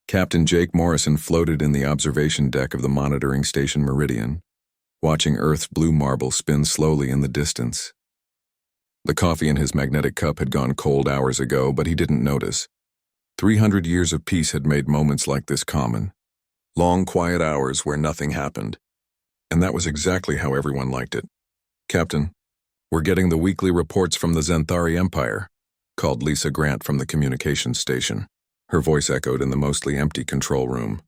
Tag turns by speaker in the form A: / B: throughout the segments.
A: Captain Jake Morrison floated in the observation deck of the monitoring station Meridian, watching Earth's blue marble spin slowly in the distance. The coffee in his magnetic cup had gone cold hours ago, but he didn't notice. 300 years of peace had made moments like this common. Long, quiet hours where nothing happened. And that was exactly how everyone liked it. "Captain, we're getting the weekly reports from the Xanthari Empire," called Lisa Grant from the communications station. Her voice echoed in the mostly empty control room.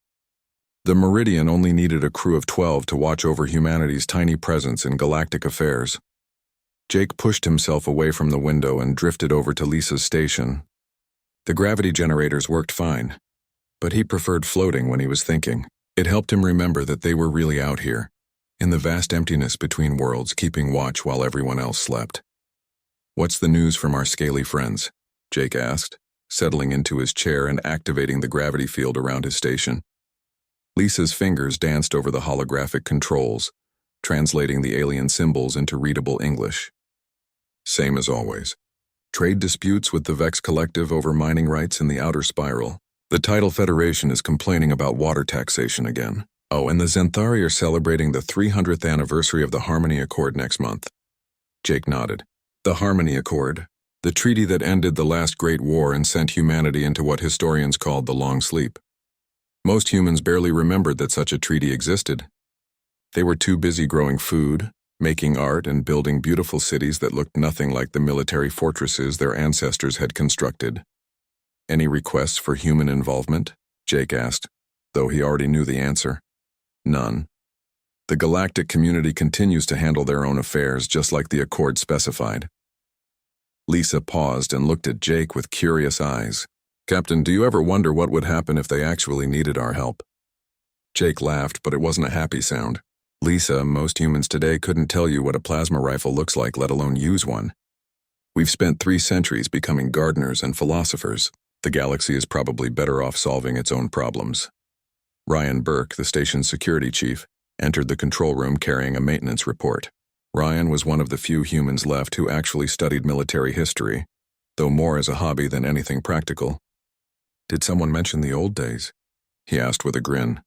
A: The Meridian only needed a crew of 12 to watch over humanity's tiny presence in galactic affairs. Jake pushed himself away from the window and drifted over to Lisa's station. The gravity generators worked fine, but he preferred floating when he was thinking. It helped him remember that they were really out here, in the vast emptiness between worlds, keeping watch while everyone else slept. "What's the news from our scaly friends?" Jake asked, settling into his chair and activating the gravity field around his station. Lisa's fingers danced over the holographic controls, translating the alien symbols into readable English. "Same as always. Trade disputes with the Vex Collective over mining rights in the Outer Spiral. The Tidal Federation is complaining about water taxation again. Oh, and the Xanthari are celebrating the 300th anniversary of the Harmony Accord next month." Jake nodded. The Harmony Accord, the treaty that ended the last Great War and sent humanity into what historians called the Long Sleep. Most humans barely remembered that such a treaty existed. They were too busy growing food, making art, and building beautiful cities that looked nothing like the military fortresses their ancestors had constructed. "Any requests for human involvement?" Jake asked, though he already knew the answer. "None. The galactic community continues to handle their own affairs just like the Accord specified." Lisa paused and looked at Jake with curious eyes. "Captain, do you ever wonder what would happen if they actually needed our help?" Jake laughed, but it wasn't a happy sound. "Lisa, most humans today couldn't tell you what a plasma rifle looks like, let alone use one. We've spent 3 centuries becoming gardeners and philosophers. The galaxy is probably better off solving its own problems." Ryan Burke, the station's security chief, entered the control room carrying a maintenance report. Ryan was one of the few humans left who actually studied military history, though more as a hobby than anything practical. "Did someone mention the old days?" he asked with a grin.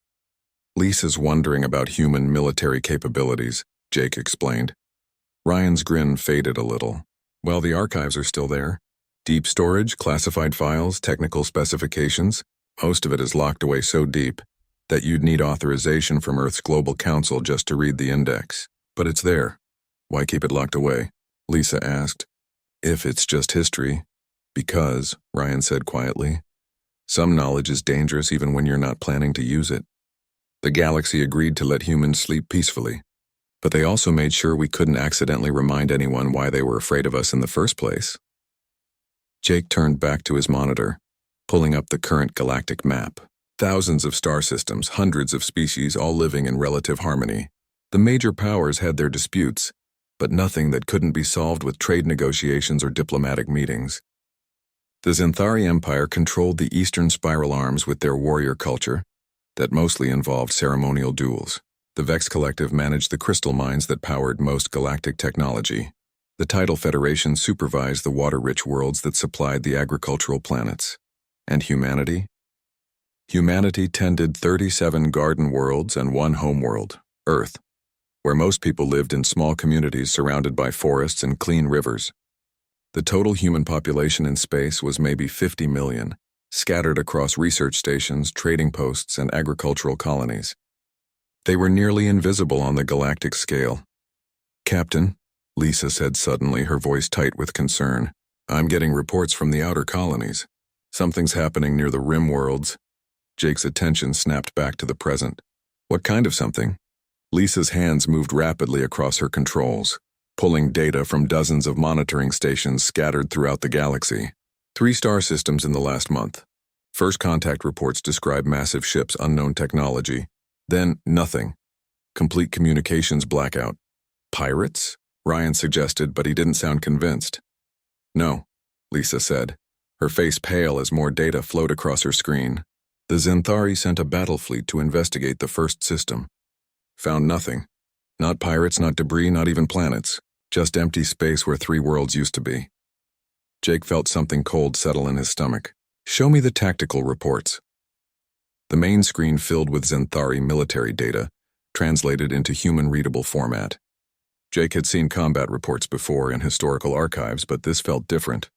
A: "Lisa's wondering about human military capabilities," Jake explained. Ryan's grin faded a little. "Well, the archives are still there. Deep storage, classified files, technical specifications. Most of it is locked away so deep that you'd need authorization from Earth's Global Council just to read the index. But it's there. Why keep it locked away?" Lisa asked. "If it's just history." "Because," Ryan said quietly, "some knowledge is dangerous even when you're not planning to use it. The galaxy agreed to let humans sleep peacefully, but they also made sure we couldn't accidentally remind anyone why they were afraid of us in the first place." Jake turned back to his monitor, pulling up the current galactic map. Thousands of star systems, hundreds of species, all living in relative harmony. The major powers had their disputes, but nothing that couldn't be solved with trade negotiations or diplomatic meetings. The Xanthari Empire controlled the eastern spiral arms with their warrior culture that mostly involved ceremonial duels. The Vex Collective managed the crystal mines that powered most galactic technology. The Tidal Federation supervised the water-rich worlds that supplied the agricultural planets. And humanity? Humanity tended 37 garden worlds and 1 homeworld, Earth, where most people lived in small communities surrounded by forests and clean rivers. The total human population in space was maybe 50 million, scattered across research stations, trading posts, and agricultural colonies. They were nearly invisible on the galactic scale. "Captain," Lisa said suddenly, her voice tight with concern, "I'm getting reports from the outer colonies. Something's happening near the rim worlds." Jake's attention snapped back to the present. "What kind of something?" Lisa's hands moved rapidly across her controls, pulling data from dozens of monitoring stations scattered throughout the galaxy. 3 star systems in the last month. First contact reports describe massive ships, unknown technology. Then, nothing. Complete communications blackout. "Pirates?" Ryan suggested, but he didn't sound convinced. "No," Lisa said, her face pale as more data flowed across her screen. "The Xanthari sent a battle fleet to investigate the first system. Found nothing. Not pirates, not debris, not even planets. Just empty space where 3 worlds used to be." Jake felt something cold settle in his stomach. "Show me the tactical reports." The main screen filled with Zenthari military data, translated into human-readable format. Jake had seen combat reports before in historical archives, but this felt different.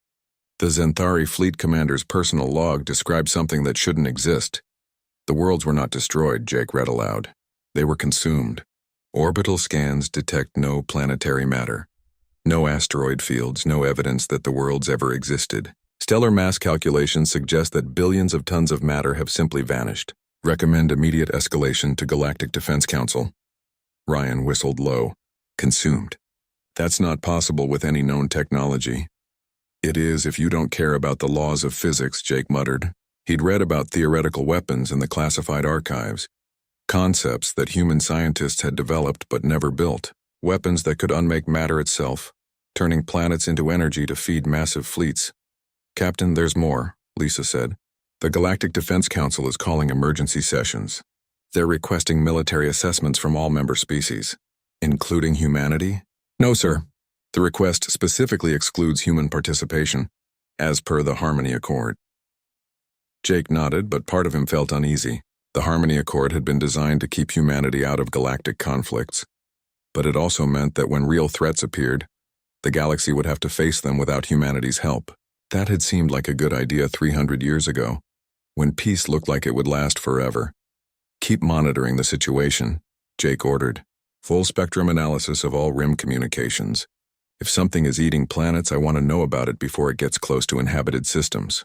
A: The Zenthari fleet commander's personal log described something that shouldn't exist. The worlds were not destroyed, Jake read aloud. They were consumed. Orbital scans detect no planetary matter. No asteroid fields, no evidence that the worlds ever existed. Stellar mass calculations suggest that billions of tons of matter have simply vanished. Recommend immediate escalation to Galactic Defense Council. Ryan whistled low. Consumed. That's not possible with any known technology. It is if you don't care about the laws of physics, Jake muttered. He'd read about theoretical weapons in the classified archives. Concepts that human scientists had developed but never built. Weapons that could unmake matter itself, turning planets into energy to feed massive fleets. Captain, there's more, Lisa said. The Galactic Defense Council is calling emergency sessions. They're requesting military assessments from all member species. Including humanity? No, sir. The request specifically excludes human participation, as per the Harmony Accord. Jake nodded, but part of him felt uneasy. The Harmony Accord had been designed to keep humanity out of galactic conflicts, but it also meant that when real threats appeared, the galaxy would have to face them without humanity's help. That had seemed like a good idea 300 years ago, when peace looked like it would last forever. Keep monitoring the situation, Jake ordered. Full spectrum analysis of all rim communications. If something is eating planets, I want to know about it before it gets close to inhabited systems.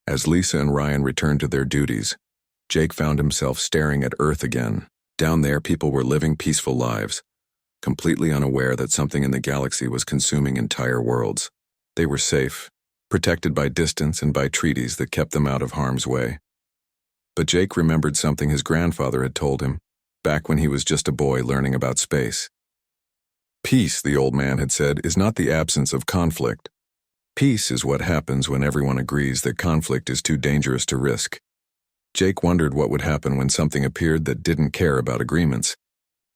A: As Lisa and Ryan returned to their duties, Jake found himself staring at Earth again. Down there, people were living peaceful lives, completely unaware that something in the galaxy was consuming entire worlds. They were safe, protected by distance and by treaties that kept them out of harm's way. But Jake remembered something his grandfather had told him, back when he was just a boy learning about space. Peace, the old man had said, is not the absence of conflict. Peace is what happens when everyone agrees that conflict is too dangerous to risk. Jake wondered what would happen when something appeared that didn't care about agreements,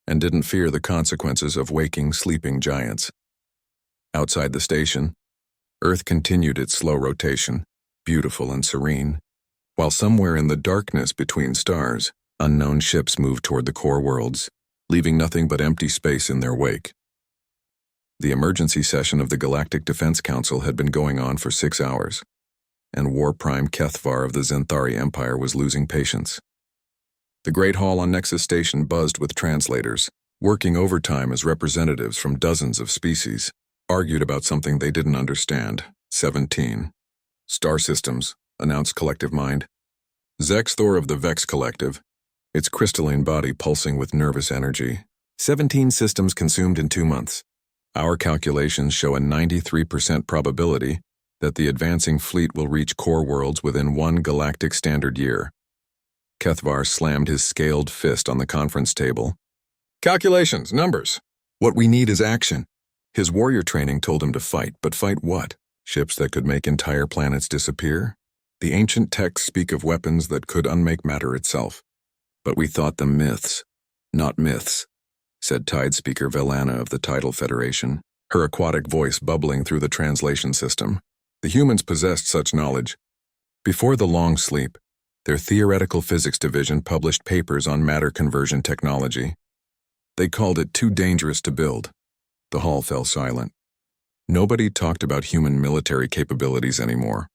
A: and didn't fear the consequences of waking, sleeping giants. Outside the station, Earth continued its slow rotation, beautiful and serene, while somewhere in the darkness between stars, unknown ships moved toward the core worlds, leaving nothing but empty space in their wake. The emergency session of the Galactic Defense Council had been going on for 6 hours, and War Prime Kethvar of the Zenthari Empire was losing patience. The Great Hall on Nexus Station buzzed with translators, working overtime as representatives from dozens of species, argued about something they didn't understand. 17. Star Systems, announced Collective Mind. Zexthor of the Vex Collective, its crystalline body pulsing with nervous energy. 17 systems consumed in 2 months. Our calculations show a 93% probability that the advancing fleet will reach core worlds within 1 galactic standard year. Kethvar slammed his scaled fist on the conference table. Calculations, numbers. What we need is action. His warrior training told him to fight, but fight what? Ships that could make entire planets disappear? The ancient texts speak of weapons that could unmake matter itself. But we thought them myths, not myths, said Tide Speaker Velana of the Tidal Federation, her aquatic voice bubbling through the translation system. The humans possessed such knowledge. Before the long sleep, their theoretical physics division published papers on matter conversion technology. They called it too dangerous to build. The hall fell silent. Nobody talked about human military capabilities anymore.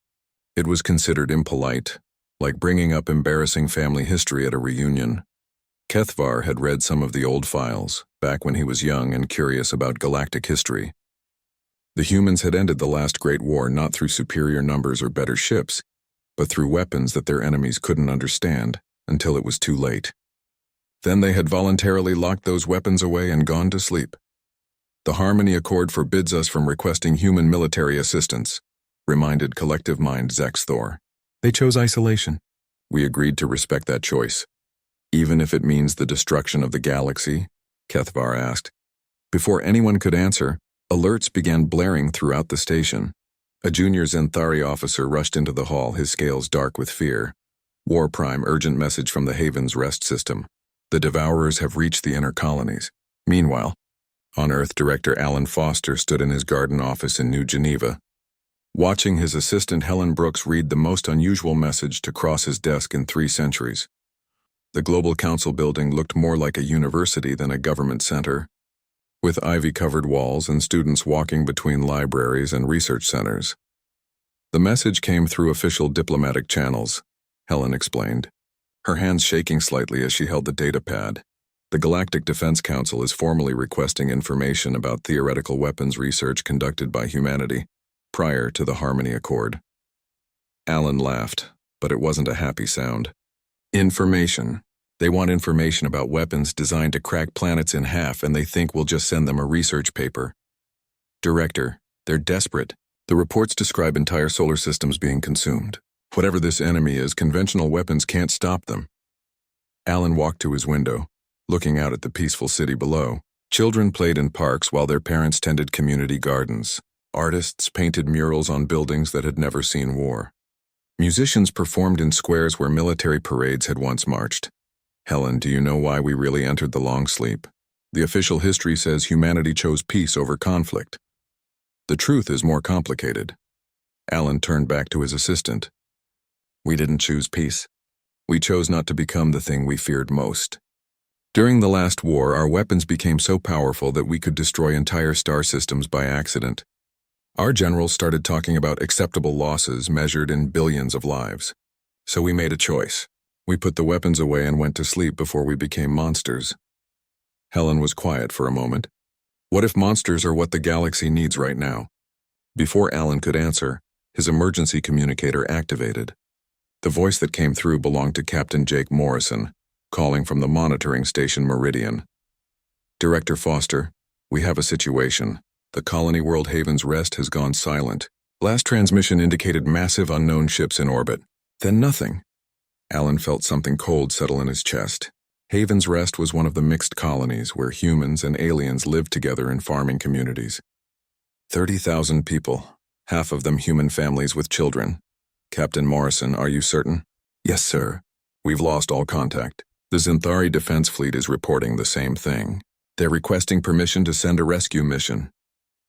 A: It was considered impolite, like bringing up embarrassing family history at a reunion. Kethvar had read some of the old files, back when he was young and curious about galactic history. The humans had ended the last Great War not through superior numbers or better ships, but through weapons that their enemies couldn't understand until it was too late. Then they had voluntarily locked those weapons away and gone to sleep. The Harmony Accord forbids us from requesting human military assistance, reminded Collective Mind Zexthor. They chose isolation. We agreed to respect that choice. Even if it means the destruction of the galaxy? Kethvar asked. Before anyone could answer, alerts began blaring throughout the station. A junior Zenthari officer rushed into the hall, his scales dark with fear. War Prime, urgent message from the Haven's rest system. The Devourers have reached the inner colonies. Meanwhile, on Earth, Director Alan Foster stood in his garden office in New Geneva. watching his assistant Helen Brooks read the most unusual message to cross his desk in 3 centuries. The Global Council building looked more like a university than a government center, with ivy-covered walls and students walking between libraries and research centers. The message came through official diplomatic channels, Helen explained, her hands shaking slightly as she held the data pad. The Galactic Defense Council is formally requesting information about theoretical weapons research conducted by humanity prior to the Harmony Accord. Alan laughed, but it wasn't a happy sound. Information. They want information about weapons designed to crack planets in half, and they think we'll just send them a research paper. Director, they're desperate. The reports describe entire solar systems being consumed. Whatever this enemy is, conventional weapons can't stop them. Alan walked to his window, looking out at the peaceful city below. Children played in parks while their parents tended community gardens. Artists painted murals on buildings that had never seen war. Musicians performed in squares where military parades had once marched. Helen, do you know why we really entered the long sleep? The official history says humanity chose peace over conflict. The truth is more complicated. Alan turned back to his assistant. We didn't choose peace. We chose not to become the thing we feared most. During the last war, our weapons became so powerful that we could destroy entire star systems by accident. Our generals started talking about acceptable losses measured in billions of lives. So we made a choice. We put the weapons away and went to sleep before we became monsters. Helen was quiet for a moment. What if monsters are what the galaxy needs right now? Before Alan could answer, his emergency communicator activated. The voice that came through belonged to Captain Jake Morrison, calling from the monitoring station Meridian. Director Foster, we have a situation. The colony world Haven's Rest has gone silent. Last transmission indicated massive unknown ships in orbit. Then nothing. Alan felt something cold settle in his chest. Haven's Rest was one of the mixed colonies where humans and aliens lived together in farming communities. 30,000 people, half of them human families with children. Captain Morrison, are you certain? Yes, sir. We've lost all contact. The Zinthari Defense Fleet is reporting the same thing. They're requesting permission to send a rescue mission.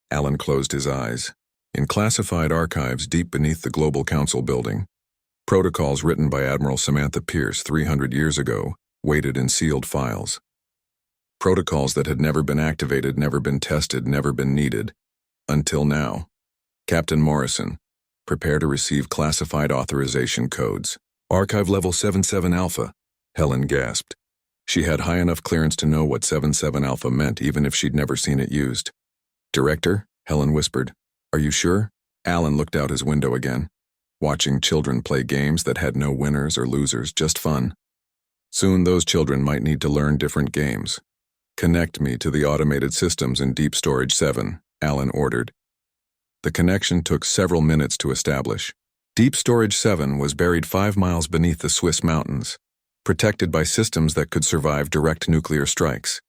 A: Alan closed his eyes. In classified archives deep beneath the Global Council building, protocols written by Admiral Samantha Pierce 300 years ago waited in sealed files. Protocols that had never been activated, never been tested, never been needed. Until now. Captain Morrison, prepare to receive classified authorization codes. Archive Level 77 Alpha, Helen gasped. She had high enough clearance to know what 77 Alpha meant even if she'd never seen it used. Director, Helen whispered. Are you sure? Alan looked out his window again, watching children play games that had no winners or losers, just fun. Soon those children might need to learn different games. Connect me to the automated systems in Deep Storage 7, Alan ordered. The connection took several minutes to establish. Deep Storage 7 was buried 5 miles beneath the Swiss mountains, protected by systems that could survive direct nuclear strikes.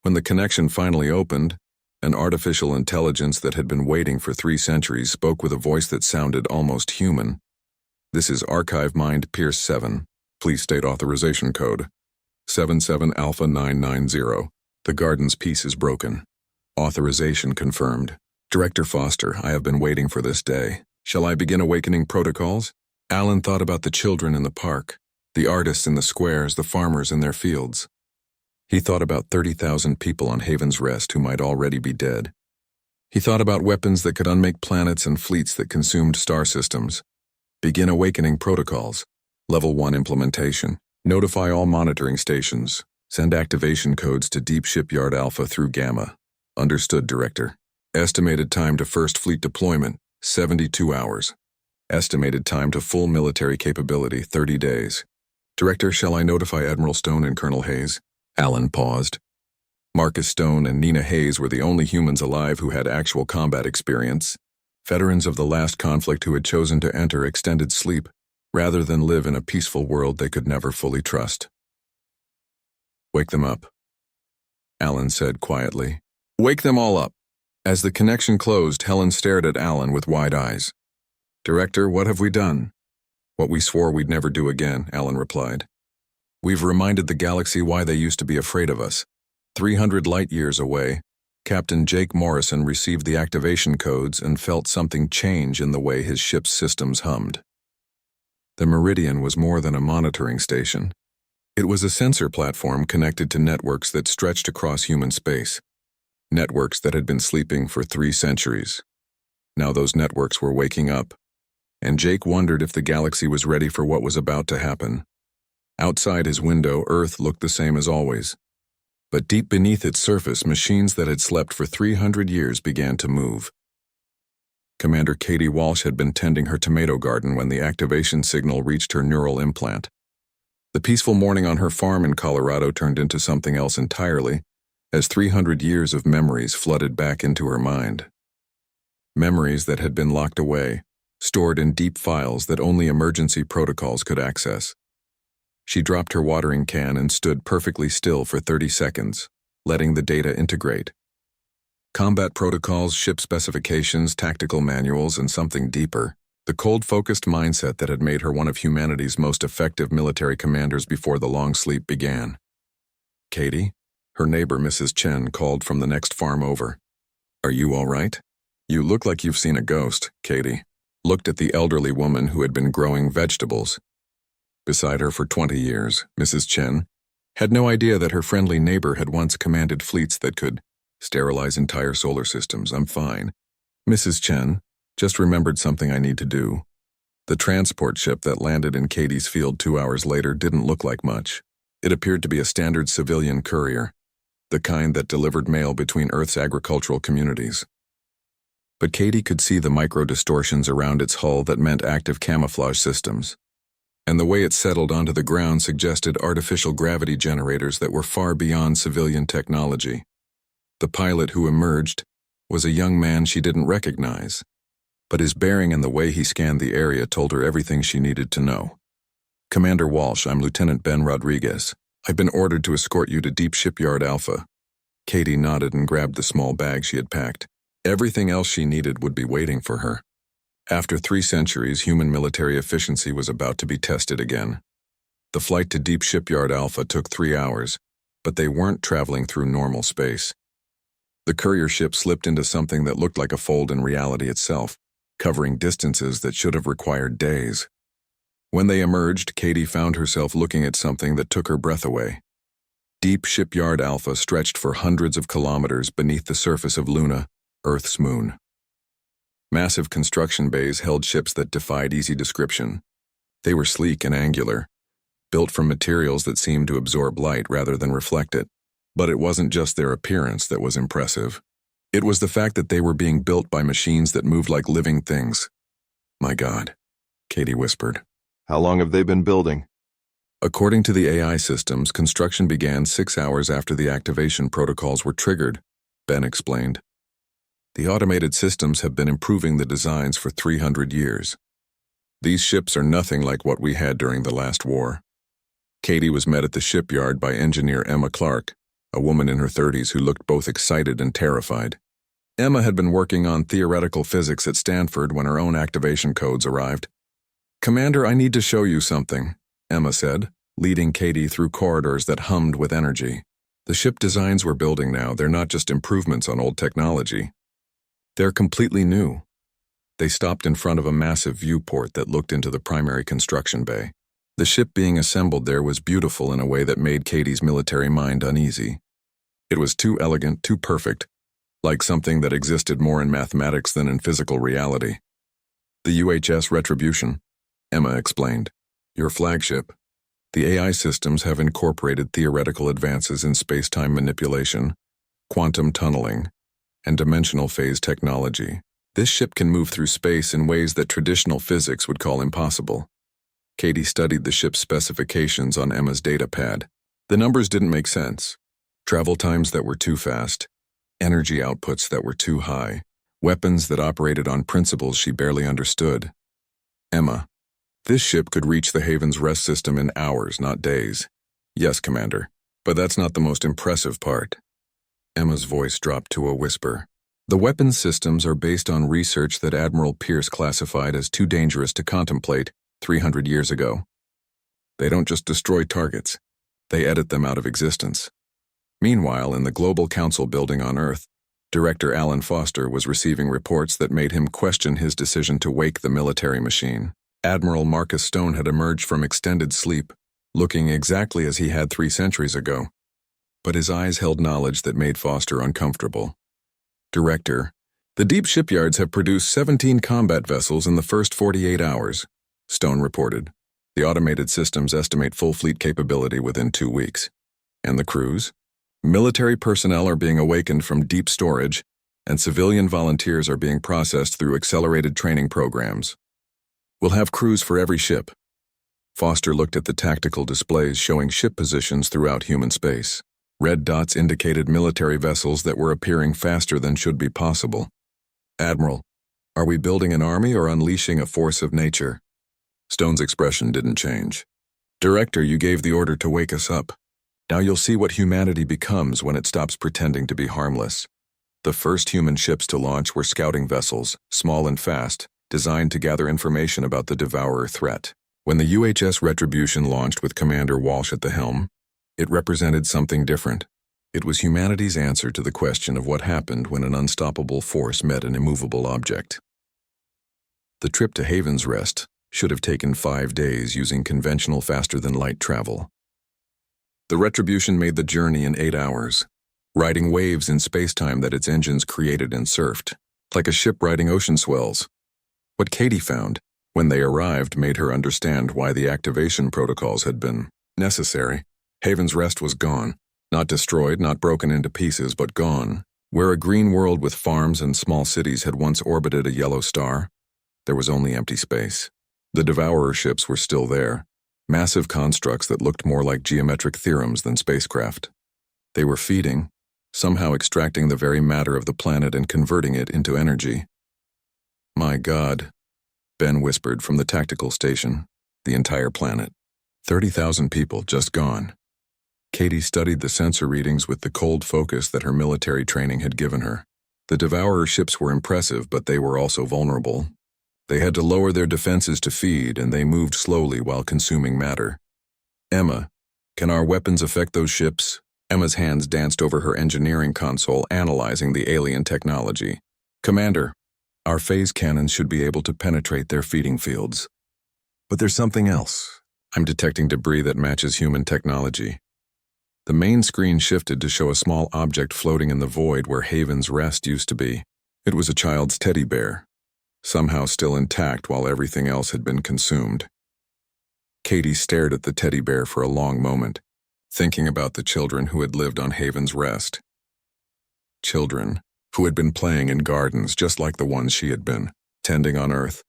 A: When the connection finally opened, an artificial intelligence that had been waiting for 3 centuries spoke with a voice that sounded almost human. This is Archive Mind Pierce 7. Please state authorization code. 77 Alpha 990. The garden's peace is broken. Authorization confirmed. Director Foster, I have been waiting for this day. Shall I begin awakening protocols? Alan thought about the children in the park, the artists in the squares, the farmers in their fields. He thought about 30,000 people on Haven's Rest who might already be dead. He thought about weapons that could unmake planets and fleets that consumed star systems. Begin awakening protocols. Level 1 implementation. Notify all monitoring stations. Send activation codes to Deep Shipyard Alpha through Gamma. Understood, Director. Estimated time to first fleet deployment, 72 hours. Estimated time to full military capability, 30 days. Director, shall I notify Admiral Stone and Colonel Hayes? Alan paused. Marcus Stone and Nina Hayes were the only humans alive who had actual combat experience, veterans of the last conflict who had chosen to enter extended sleep, rather than live in a peaceful world they could never fully trust. Wake them up, Alan said quietly. Wake them all up. As the connection closed, Helen stared at Alan with wide eyes. Director, what have we done? What we swore we'd never do again, Alan replied. We've reminded the galaxy why they used to be afraid of us. 300 light years away, Captain Jake Morrison received the activation codes and felt something change in the way his ship's systems hummed. The Meridian was more than a monitoring station. It was a sensor platform connected to networks that stretched across human space. Networks that had been sleeping for 3 centuries. Now those networks were waking up, and Jake wondered if the galaxy was ready for what was about to happen. Outside his window, Earth looked the same as always. But deep beneath its surface, machines that had slept for 300 years began to move. Commander Katie Walsh had been tending her tomato garden when the activation signal reached her neural implant. The peaceful morning on her farm in Colorado turned into something else entirely, as 300 years of memories flooded back into her mind. Memories that had been locked away, stored in deep files that only emergency protocols could access. She dropped her watering can and stood perfectly still for 30 seconds, letting the data integrate. Combat protocols, ship specifications, tactical manuals, and something deeper. The cold-focused mindset that had made her one of humanity's most effective military commanders before the long sleep began. Katie, her neighbor Mrs. Chen, called from the next farm over. "Are you all right? You look like you've seen a ghost," Katie looked at the elderly woman who had been growing vegetables. Beside her for 20 years, Mrs. Chen had no idea that her friendly neighbor had once commanded fleets that could sterilize entire solar systems. "I'm fine." Mrs. Chen just remembered something I need to do. The transport ship that landed in Katie's field 2 hours later didn't look like much. It appeared to be a standard civilian courier, the kind that delivered mail between Earth's agricultural communities. But Katie could see the micro-distortions around its hull that meant active camouflage systems. And the way it settled onto the ground suggested artificial gravity generators that were far beyond civilian technology. The pilot who emerged was a young man she didn't recognize, but his bearing and the way he scanned the area told her everything she needed to know. "Commander Walsh, I'm Lieutenant Ben Rodriguez. I've been ordered to escort you to Deep Shipyard Alpha." Katie nodded and grabbed the small bag she had packed. Everything else she needed would be waiting for her. After 3 centuries, human military efficiency was about to be tested again. The flight to Deep Shipyard Alpha took 3 hours, but they weren't traveling through normal space. The courier ship slipped into something that looked like a fold in reality itself, covering distances that should have required days. When they emerged, Katie found herself looking at something that took her breath away. Deep Shipyard Alpha stretched for hundreds of kilometers beneath the surface of Luna, Earth's moon. Massive construction bays held ships that defied easy description. They were sleek and angular, built from materials that seemed to absorb light rather than reflect it. But it wasn't just their appearance that was impressive. It was the fact that they were being built by machines that moved like living things. "My God," Katie whispered.
B: "How long have they been building?"
A: According to the AI systems, construction began 6 hours after the activation protocols were triggered, Ben explained. The automated systems have been improving the designs for 300 years. These ships are nothing like what we had during the last war. Katie was met at the shipyard by engineer Emma Clark, a woman in her 30s who looked both excited and terrified. Emma had been working on theoretical physics at Stanford when her own activation codes arrived. "Commander, I need to show you something," Emma said, leading Katie through corridors that hummed with energy. The ship designs we're building now, they're not just improvements on old technology. They're completely new. They stopped in front of a massive viewport that looked into the primary construction bay. The ship being assembled there was beautiful in a way that made Katie's military mind uneasy. It was too elegant, too perfect, like something that existed more in mathematics than in physical reality. "The UHS Retribution," Emma explained. "Your flagship. The AI systems have incorporated theoretical advances in space-time manipulation, quantum tunneling, and dimensional phase technology. This ship can move through space in ways that traditional physics would call impossible." Katie studied the ship's specifications on Emma's data pad. The numbers didn't make sense. Travel times that were too fast, energy outputs that were too high, weapons that operated on principles she barely understood. "Emma, this ship could reach the Haven's rest system in hours, not days." "Yes, Commander, but that's not the most impressive part." Emma's voice dropped to a whisper. "The weapons systems are based on research that Admiral Pierce classified as too dangerous to contemplate 300 years ago. They don't just destroy targets, they edit them out of existence. Meanwhile, in the Global Council building on Earth, Director Alan Foster was receiving reports that made him question his decision to wake the military machine. Admiral Marcus Stone had emerged from extended sleep, looking exactly as he had 3 centuries ago. But his eyes held knowledge that made Foster uncomfortable. Director, the deep shipyards have produced 17 combat vessels in the first 48 hours, Stone reported. The automated systems estimate full fleet capability within 2 weeks. And the crews? Military personnel are being awakened from deep storage, and civilian volunteers are being processed through accelerated training programs. We'll have crews for every ship. Foster looked at the tactical displays showing ship positions throughout human space. Red dots indicated military vessels that were appearing faster than should be possible. Admiral, are we building an army or unleashing a force of nature? Stone's expression didn't change. Director, you gave the order to wake us up. Now you'll see what humanity becomes when it stops pretending to be harmless. The first human ships to launch were scouting vessels, small and fast, designed to gather information about the Devourer threat. When the UHS Retribution launched with Commander Walsh at the helm, it represented something different. It was humanity's answer to the question of what happened when an unstoppable force met an immovable object. The trip to Haven's Rest should have taken 5 days using conventional faster-than-light travel. The Retribution made the journey in 8 hours, riding waves in space-time that its engines created and surfed, like a ship riding ocean swells. What Katie found, when they arrived, made her understand why the activation protocols had been necessary. Haven's Rest was gone, not destroyed, not broken into pieces, but gone. Where a green world with farms and small cities had once orbited a yellow star, there was only empty space. The Devourer ships were still there, massive constructs that looked more like geometric theorems than spacecraft. They were feeding, somehow extracting the very matter of the planet and converting it into energy. My God, Ben whispered from the tactical station. The entire planet. 30,000 people just gone. Katie studied the sensor readings with the cold focus that her military training had given her. The Devourer ships were impressive, but they were also vulnerable. They had to lower their defenses to feed, and they moved slowly while consuming matter. Emma, can our weapons affect those ships? Emma's hands danced over her engineering console, analyzing the alien technology. Commander, our phase cannons should be able to penetrate their feeding fields. But there's something else. I'm detecting debris that matches human technology. The main screen shifted to show a small object floating in the void where Haven's Rest used to be. It was a child's teddy bear, somehow still intact while everything else had been consumed. Katie stared at the teddy bear for a long moment, thinking about the children who had lived on Haven's Rest. Children who had been playing in gardens just like the ones she had been, tending on Earth.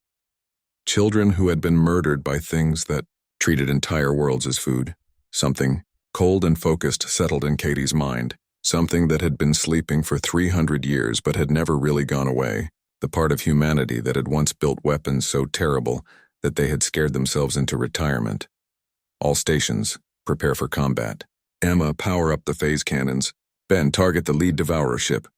A: Children who had been murdered by things that treated entire worlds as food. Something cold and focused settled in Katie's mind, something that had been sleeping for 300 years but had never really gone away, the part of humanity that had once built weapons so terrible that they had scared themselves into retirement. All stations, prepare for combat. Emma, power up the phase cannons. Ben, target the lead Devourer ship.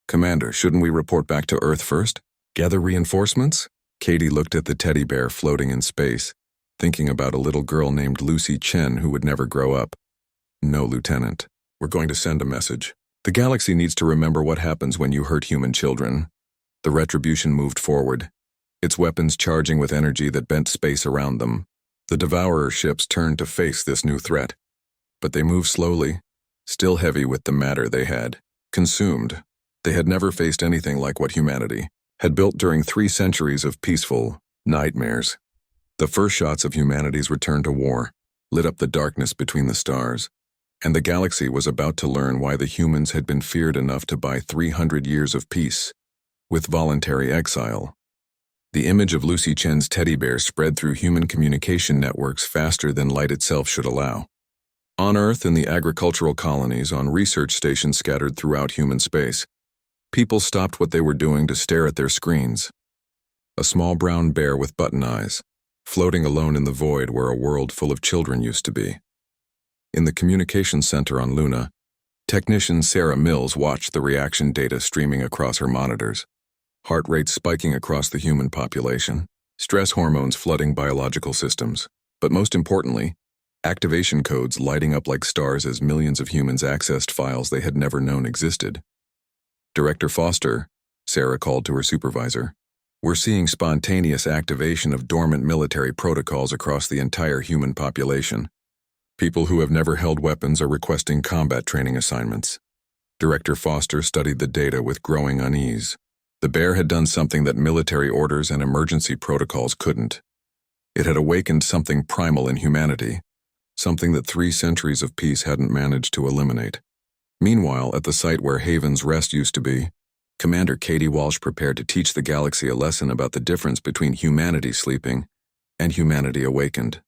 A: Commander, shouldn't we report back to Earth first? Gather reinforcements? Katie looked at the teddy bear floating in space, thinking about a little girl named Lucy Chen who would never grow up. No, Lieutenant. We're going to send a message. The galaxy needs to remember what happens when you hurt human children. The Retribution moved forward, its weapons charging with energy that bent space around them. The Devourer ships turned to face this new threat. But they moved slowly, still heavy with the matter they had consumed. They had never faced anything like what humanity had built during 3 centuries of peaceful nightmares. The first shots of humanity's return to war lit up the darkness between the stars, and the galaxy was about to learn why the humans had been feared enough to buy 300 years of peace with voluntary exile. The image of Lucy Chen's teddy bear spread through human communication networks faster than light itself should allow. On Earth, in the agricultural colonies, on research stations scattered throughout human space, people stopped what they were doing to stare at their screens. A small brown bear with button eyes, floating alone in the void where a world full of children used to be. In the communications center on Luna, technician Sarah Mills watched the reaction data streaming across her monitors, heart rates spiking across the human population, stress hormones flooding biological systems, but most importantly, activation codes lighting up like stars as millions of humans accessed files they had never known existed. Director Foster, Sarah called to her supervisor. We're seeing spontaneous activation of dormant military protocols across the entire human population. People who have never held weapons are requesting combat training assignments. Director Foster studied the data with growing unease. The bear had done something that military orders and emergency protocols couldn't. It had awakened something primal in humanity, something that 3 centuries of peace hadn't managed to eliminate. Meanwhile, at the site where Haven's Rest used to be, Commander Katie Walsh prepared to teach the galaxy a lesson about the difference between humanity sleeping and humanity awakened.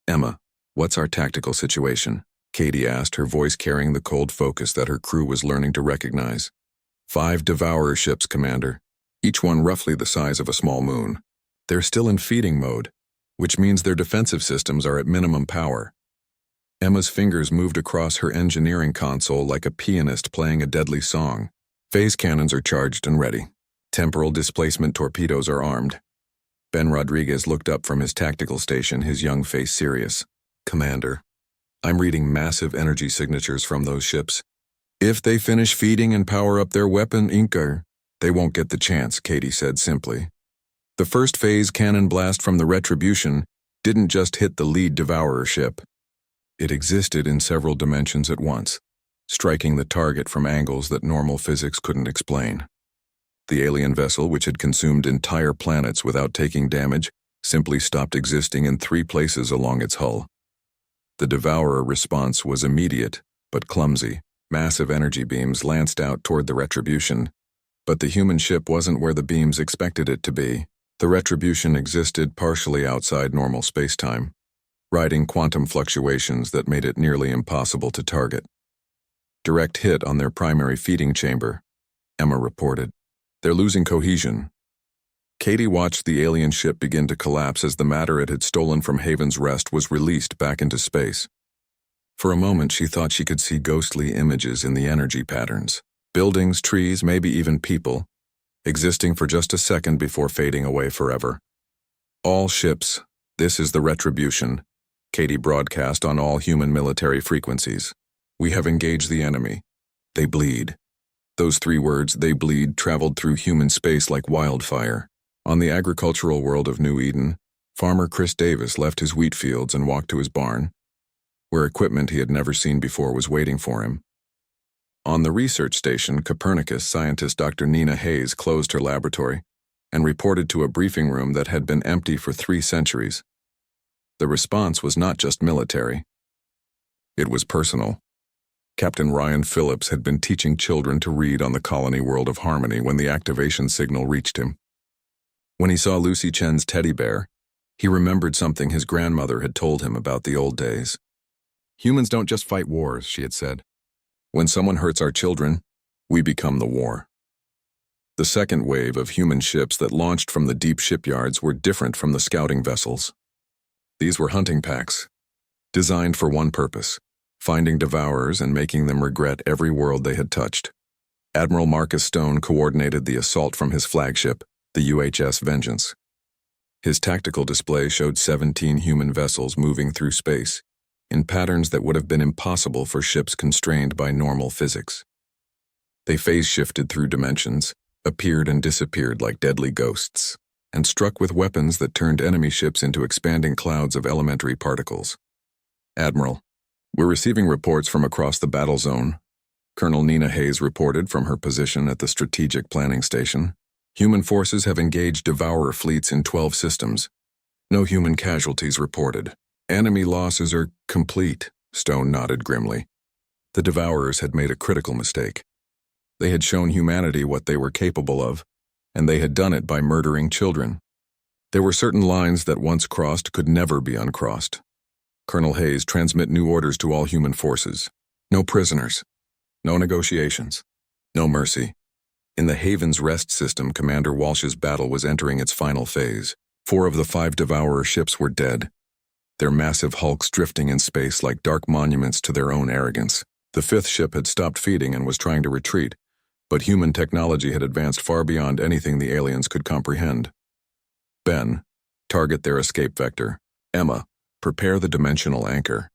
A: Emma, what's our tactical situation? Katie asked, her voice carrying the cold focus that her crew was learning to recognize. 5 Devourer ships, Commander, each one roughly the size of a small moon. They're still in feeding mode, which means their defensive systems are at minimum power. Emma's fingers moved across her engineering console like a pianist playing a deadly song. Phase cannons are charged and ready. Temporal displacement torpedoes are armed. Ben Rodriguez looked up from his tactical station, his young face serious. Commander, I'm reading massive energy signatures from those ships. If they finish feeding and power up their weapon, Inca, they won't get the chance, Katie said simply. The first phase cannon blast from the Retribution didn't just hit the lead Devourer ship. It existed in several dimensions at once, striking the target from angles that normal physics couldn't explain. The alien vessel, which had consumed entire planets without taking damage, simply stopped existing in 3 places along its hull. The Devourer response was immediate, but clumsy. Massive energy beams lanced out toward the Retribution, but the human ship wasn't where the beams expected it to be. The Retribution existed partially outside normal spacetime, riding quantum fluctuations that made it nearly impossible to target. Direct hit on their primary feeding chamber, Emma reported. They're losing cohesion. Katie watched the alien ship begin to collapse as the matter it had stolen from Haven's Rest was released back into space. For a moment, she thought she could see ghostly images in the energy patterns. Buildings, trees, maybe even people, existing for just a second before fading away forever. All ships, this is the Retribution, Katie broadcast on all human military frequencies. We have engaged the enemy. They bleed. Those 3 words, they bleed, traveled through human space like wildfire. On the agricultural world of New Eden, farmer Chris Davis left his wheat fields and walked to his barn, where equipment he had never seen before was waiting for him. On the research station, Copernicus scientist Dr. Nina Hayes closed her laboratory and reported to a briefing room that had been empty for 3 centuries. The response was not just military. It was personal. Captain Ryan Phillips had been teaching children to read on the colony world of Harmony when the activation signal reached him. When he saw Lucy Chen's teddy bear, he remembered something his grandmother had told him about the old days. Humans don't just fight wars, she had said. When someone hurts our children, we become the war. The second wave of human ships that launched from the deep shipyards were different from the scouting vessels. These were hunting packs, designed for one purpose: finding devourers and making them regret every world they had touched. Admiral Marcus Stone coordinated the assault from his flagship, the UHS Vengeance. His tactical display showed 17 human vessels moving through space, in patterns that would have been impossible for ships constrained by normal physics. They phase-shifted through dimensions, appeared and disappeared like deadly ghosts, and struck with weapons that turned enemy ships into expanding clouds of elementary particles. Admiral, we're receiving reports from across the battle zone. Colonel Nina Hayes reported from her position at the Strategic Planning Station. Human forces have engaged Devourer fleets in 12 systems. No human casualties reported. Enemy losses are complete, Stone nodded grimly. The Devourers had made a critical mistake. They had shown humanity what they were capable of, and they had done it by murdering children. There were certain lines that once crossed could never be uncrossed. Colonel Hayes, transmit new orders to all human forces. No prisoners. No negotiations. No mercy. In the Haven's Rest system, Commander Walsh's battle was entering its final phase. 4 of the 5 Devourer ships were dead, their massive hulks drifting in space like dark monuments to their own arrogance. The 5th ship had stopped feeding and was trying to retreat, but human technology had advanced far beyond anything the aliens could comprehend. Ben, target their escape vector. Emma, prepare the dimensional anchor.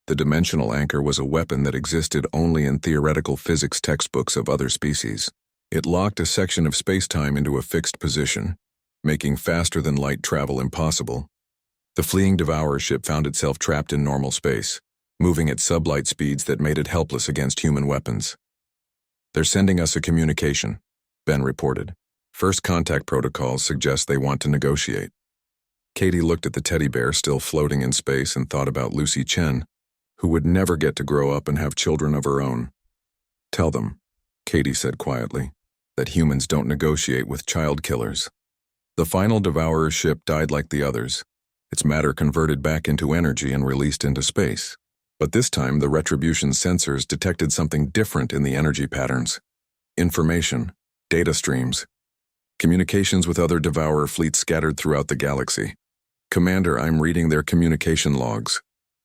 A: The dimensional anchor was a weapon that existed only in theoretical physics textbooks of other species. It locked a section of space-time into a fixed position, making faster-than-light travel impossible. The fleeing Devourer ship found itself trapped in normal space, moving at sublight speeds that made it helpless against human weapons. "They're sending us a communication," Ben reported. "First contact protocols suggest they want to negotiate." Katie looked at the teddy bear still floating in space and thought about Lucy Chen, who would never get to grow up and have children of her own. "Tell them," Katie said quietly, "that humans don't negotiate with child killers." The final Devourer ship died like the others, its matter converted back into energy and released into space. But this time, the Retribution sensors detected something different in the energy patterns. Information, data streams, communications with other Devourer fleets scattered throughout the galaxy. "Commander, I'm reading their communication logs,"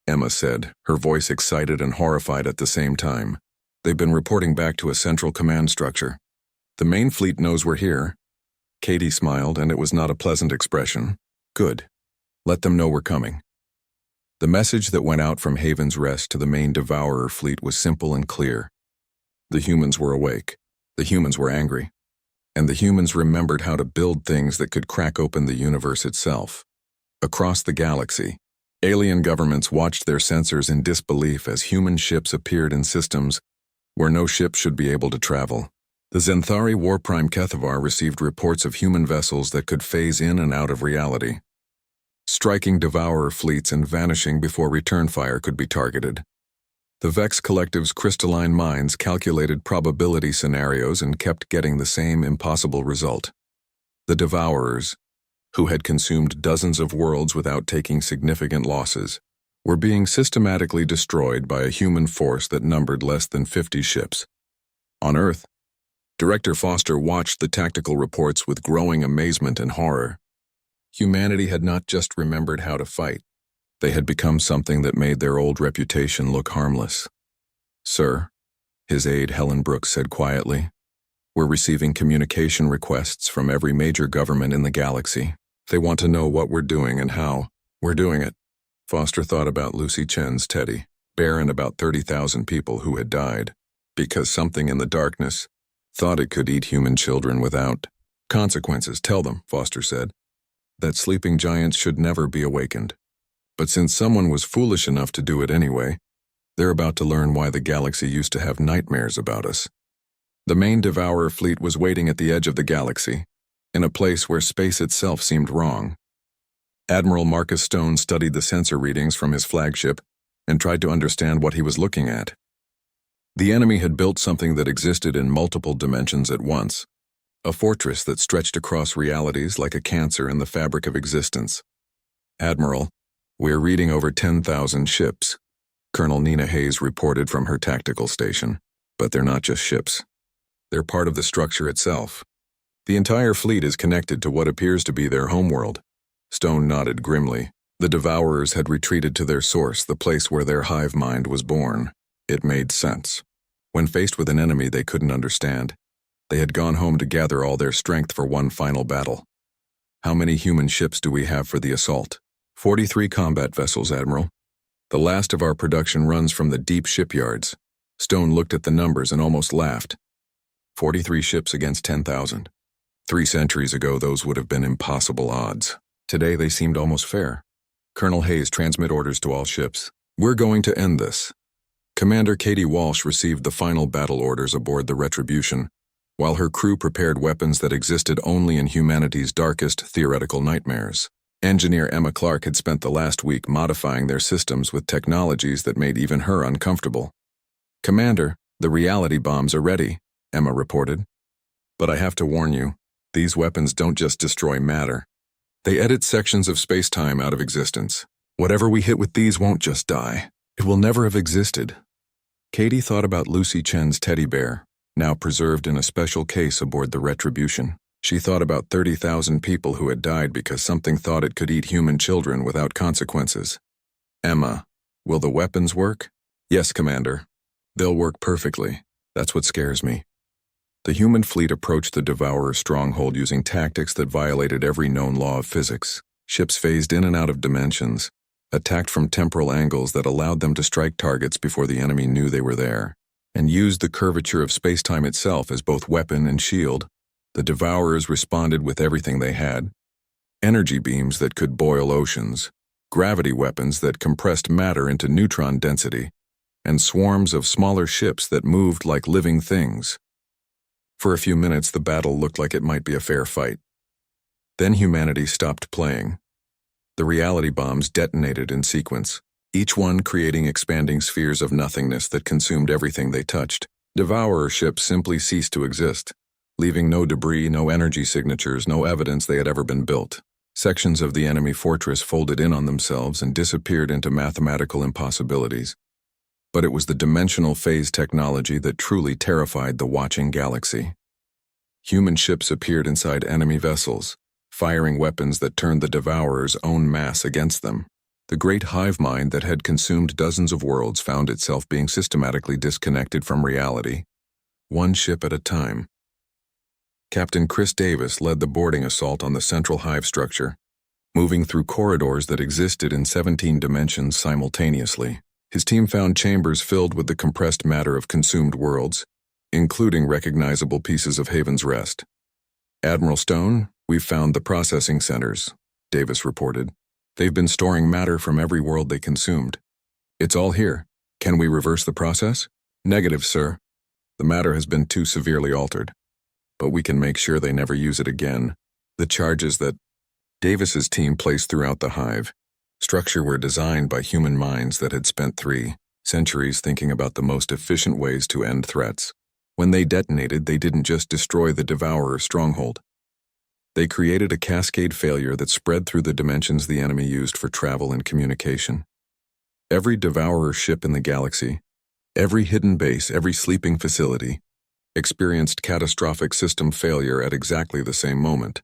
A: Emma said, her voice excited and horrified at the same time. "They've been reporting back to a central command structure. The main fleet knows we're here." Katie smiled, and it was not a pleasant expression. "Good. Let them know we're coming." The message that went out from Haven's Rest to the main Devourer fleet was simple and clear. The humans were awake. The humans were angry. And the humans remembered how to build things that could crack open the universe itself. Across the galaxy, alien governments watched their sensors in disbelief as human ships appeared in systems where no ship should be able to travel. The Zenthari War Prime Kethavar received reports of human vessels that could phase in and out of reality, striking Devourer fleets and vanishing before return fire could be targeted. The Vex Collective's crystalline minds calculated probability scenarios and kept getting the same impossible result. The Devourers, who had consumed dozens of worlds without taking significant losses, were being systematically destroyed by a human force that numbered less than 50 ships. On Earth, Director Foster watched the tactical reports with growing amazement and horror. Humanity had not just remembered how to fight. They had become something that made their old reputation look harmless. "Sir," his aide Helen Brooks said quietly, "we're receiving communication requests from every major government in the galaxy. They want to know what we're doing and how we're doing it." Foster thought about Lucy Chen's teddy bear and about 30,000 people who had died because something in the darkness thought it could eat human children without consequences. "Tell them," Foster said, "that sleeping giants should never be awakened. But since someone was foolish enough to do it anyway, they're about to learn why the galaxy used to have nightmares about us." The main Devourer fleet was waiting at the edge of the galaxy, in a place where space itself seemed wrong. Admiral Marcus Stone studied the sensor readings from his flagship and tried to understand what he was looking at. The enemy had built something that existed in multiple dimensions at once, a fortress that stretched across realities like a cancer in the fabric of existence. "Admiral, we're reading over 10,000 ships," Colonel Nina Hayes reported from her tactical station. "But they're not just ships. They're part of the structure itself. The entire fleet is connected to what appears to be their homeworld." Stone nodded grimly. The Devourers had retreated to their source, the place where their hive mind was born. It made sense. When faced with an enemy they couldn't understand, they had gone home to gather all their strength for one final battle. "How many human ships do we have for the assault?" 43 combat vessels, Admiral. "The last of our production runs from the deep shipyards." Stone looked at the numbers and almost laughed. 43 ships against 10,000. 3 centuries ago, those would have been impossible odds. Today, they seemed almost fair. "Colonel Hayes, transmit orders to all ships. We're going to end this." Commander Katie Walsh received the final battle orders aboard the Retribution, while her crew prepared weapons that existed only in humanity's darkest theoretical nightmares. Engineer Emma Clark had spent the last week modifying their systems with technologies that made even her uncomfortable. "Commander, the reality bombs are ready," Emma reported. "But I have to warn you, these weapons don't just destroy matter. They edit sections of space-time out of existence. Whatever we hit with these won't just die. It will never have existed." Katie thought about Lucy Chen's teddy bear, now preserved in a special case aboard the Retribution. She thought about 30,000 people who had died because something thought it could eat human children without consequences. "Emma, will the weapons work?" "Yes, Commander. They'll work perfectly. That's what scares me." The human fleet approached the Devourer stronghold using tactics that violated every known law of physics. Ships phased in and out of dimensions, attacked from temporal angles that allowed them to strike targets before the enemy knew they were there. and used the curvature of space-time itself as both weapon and shield. The Devourers responded with everything they had: energy beams that could boil oceans, gravity weapons that compressed matter into neutron density, and swarms of smaller ships that moved like living things. For a few minutes, the battle looked like it might be a fair fight. Then humanity stopped playing. The reality bombs detonated in sequence, each one creating expanding spheres of nothingness that consumed everything they touched. Devourer ships simply ceased to exist, leaving no debris, no energy signatures, no evidence they had ever been built. Sections of the enemy fortress folded in on themselves and disappeared into mathematical impossibilities. But it was the dimensional phase technology that truly terrified the watching galaxy. Human ships appeared inside enemy vessels, firing weapons that turned the Devourer's own mass against them. The great hive mind that had consumed dozens of worlds found itself being systematically disconnected from reality, one ship at a time. Captain Chris Davis led the boarding assault on the central hive structure, moving through corridors that existed in 17 dimensions simultaneously. His team found chambers filled with the compressed matter of consumed worlds, including recognizable pieces of Haven's Rest. "Admiral Stone, we've found the processing centers," Davis reported. "They've been storing matter from every world they consumed. It's all here. Can we reverse the process?" "Negative, sir. The matter has been too severely altered. But we can make sure they never use it again." The charges that Davis's team placed throughout the hive structure were designed by human minds that had spent 3 centuries thinking about the most efficient ways to end threats. When they detonated, they didn't just destroy the Devourer stronghold. They created a cascade failure that spread through the dimensions the enemy used for travel and communication. Every Devourer ship in the galaxy, every hidden base, every sleeping facility, experienced catastrophic system failure at exactly the same moment.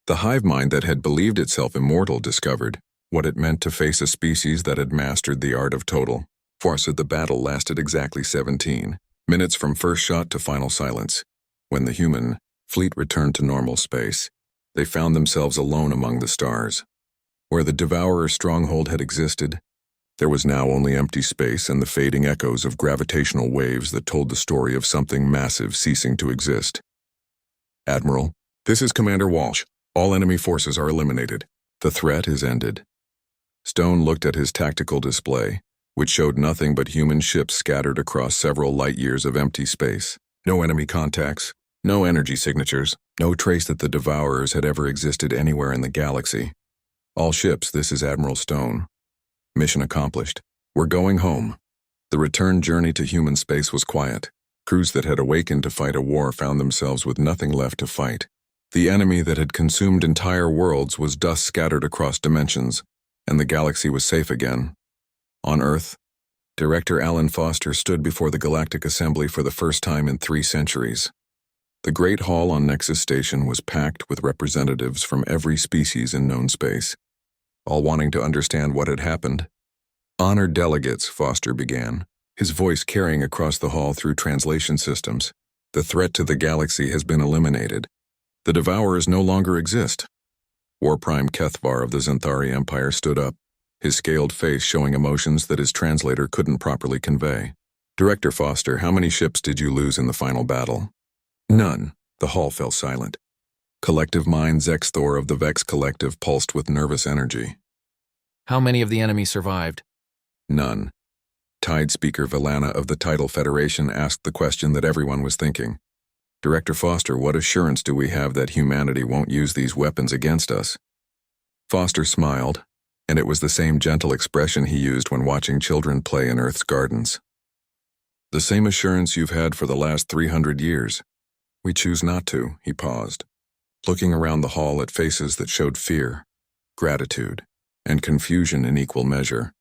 A: The hive mind that had believed itself immortal discovered what it meant to face a species that had mastered the art of total force. The battle lasted exactly 17 minutes from first shot to final silence. When the human fleet returned to normal space, they found themselves alone among the stars. Where the Devourer stronghold had existed, there was now only empty space and the fading echoes of gravitational waves that told the story of something massive ceasing to exist. "Admiral, this is Commander Walsh. All enemy forces are eliminated. The threat is ended." Stone looked at his tactical display, which showed nothing but human ships scattered across several light years of empty space. No enemy contacts, no energy signatures, no trace that the Devourers had ever existed anywhere in the galaxy. "All ships, this is Admiral Stone. Mission accomplished. We're going home." The return journey to human space was quiet. Crews that had awakened to fight a war found themselves with nothing left to fight. The enemy that had consumed entire worlds was dust scattered across dimensions, and the galaxy was safe again. On Earth, Director Alan Foster stood before the Galactic Assembly for the first time in 3 centuries. The Great Hall on Nexus Station was packed with representatives from every species in known space, all wanting to understand what had happened. "Honored delegates," Foster began, his voice carrying across the hall through translation systems. "The threat to the galaxy has been eliminated. The Devourers no longer exist." War Prime Kethvar of the Xanthari Empire stood up, his scaled face showing emotions that his translator couldn't properly convey. "Director Foster, how many ships did you lose in the final battle?" "None." The hall fell silent. Collective Mind Zexthor of the Vex Collective pulsed with nervous energy.
C: "How many of the enemy survived?"
A: "None." Tide Speaker Valana of the Tidal Federation asked the question that everyone was thinking. "Director Foster, what assurance do we have that humanity won't use these weapons against us?" Foster smiled, and it was the same gentle expression he used when watching children play in Earth's gardens. "The same assurance you've had for the last 300 years. We choose not to." He paused, looking around the hall at faces that showed fear, gratitude, and confusion in equal measure.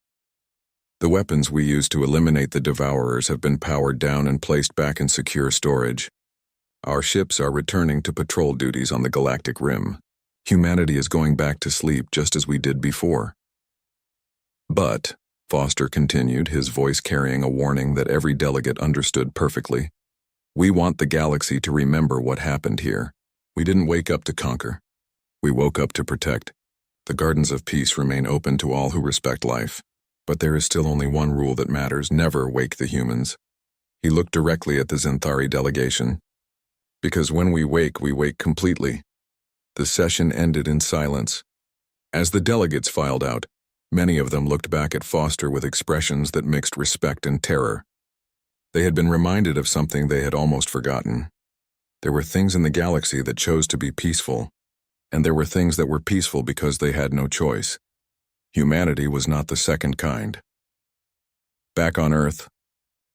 A: "The weapons we use to eliminate the Devourers have been powered down and placed back in secure storage. Our ships are returning to patrol duties on the galactic rim. Humanity is going back to sleep just as we did before." "But," Foster continued, his voice carrying a warning that every delegate understood perfectly, "we want the galaxy to remember what happened here. We didn't wake up to conquer. We woke up to protect. The gardens of peace remain open to all who respect life. But there is still only one rule that matters: never wake the humans. He looked directly at the Zenthari delegation. Because when we wake completely. The session ended in silence. As the delegates filed out, many of them looked back at Foster with expressions that mixed respect and terror. They had been reminded of something they had almost forgotten. There were things in the galaxy that chose to be peaceful, and there were things that were peaceful because they had no choice. Humanity was not the second kind. Back on Earth,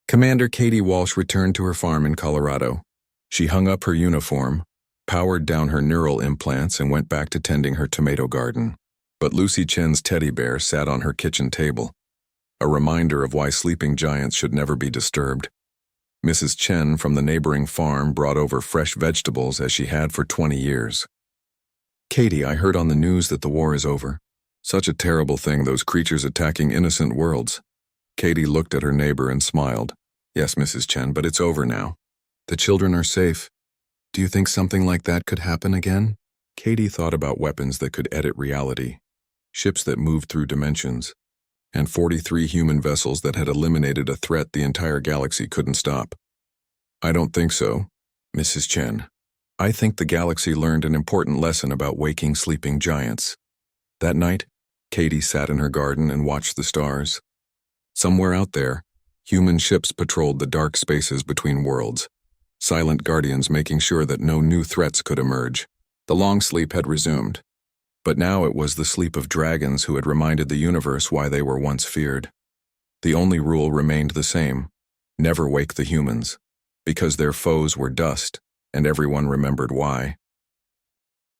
A: Commander Katie Walsh returned to her farm in Colorado. She hung up her uniform, powered down her neural implants, and went back to tending her tomato garden. But Lucy Chen's teddy bear sat on her kitchen table, a reminder of why sleeping giants should never be disturbed. Mrs. Chen from the neighboring farm brought over fresh vegetables as she had for 20 years. Katie, I heard on the news that the war is over. Such a terrible thing, those creatures attacking innocent worlds. Katie looked at her neighbor and smiled. Yes, Mrs. Chen, but it's over now. The children are safe. Do you think something like that could happen again? Katie thought about weapons that could edit reality, ships that moved through dimensions, and 43 human vessels that had eliminated a threat the entire galaxy couldn't stop. I don't think so, Mrs. Chen. I think the galaxy learned an important lesson about waking sleeping giants. That night, Katie sat in her garden and watched the stars. Somewhere out there, human ships patrolled the dark spaces between worlds, silent guardians making sure that no new threats could emerge. The long sleep had resumed, but now it was the sleep of dragons who had reminded the universe why they were once feared. The only rule remained the same: never wake the humans, because their foes were dust, and everyone remembered why.